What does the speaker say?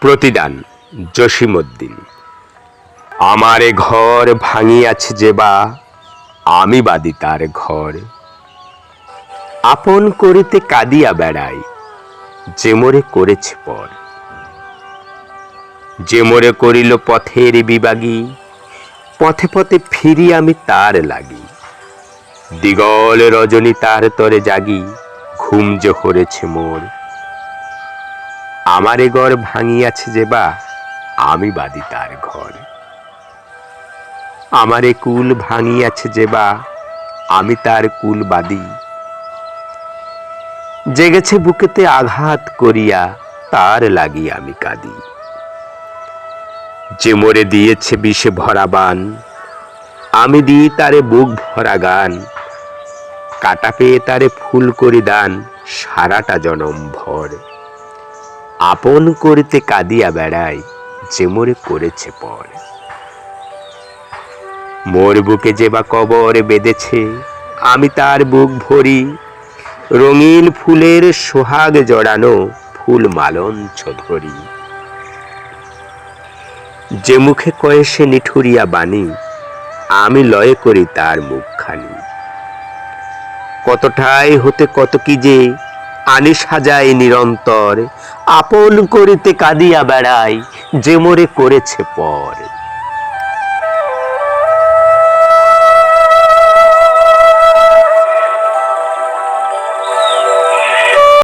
প্রতিদান জসিমউদ্দিন। আমারে ঘর ভাঙিয়াছে যেবা, আমি বাদি তার ঘর। আপন করিতে কাঁদিয়া বেড়াই, যে মোরে করেছে পর। যে মোরে করিল পথের বিবাগী, পথে পথে ফিরি আমি তার লাগি। দিগল রজনী তার তরে জাগি, ঘুম যে হরেছে মোর। আমারে ঘর ভাঙিয়াছে যেবা, আমি বাদি তার ঘর। আমারে কুল ভাঙিয়াছে যেবা, আমি তার কুল বাদি। জেগেছে বুকেতে আঘাত করিয়া, তার লাগি আমি কাঁদি। যে মোরে দিয়েছে বিষে ভরা বান, আমি দিই তারে বুক ভরা গান। কাটা পেয়ে তারে ফুল করি দান, সারাটা জনম ভর। আপন করিতে কাঁদিয়া বেড়াই, যে মোরে করেছে পর। মোর বুকে যেবা কবর বেঁধেছে, আমি তার বুক ভরি। রঙিন ফুলের সোহাগ জড়ানো, ফুল মালঞ্চ ধরি। যে মুখে কয়ে সে নিঠুরিয়া বাণী, আমি লয়ে করি তার মুখখানি। কতঠাই হতে কত কি যে আনি সাজাই নিরন্তর। আপন করিতে কাঁদিয়া বেড়াই, যে মোরে করেছে পর।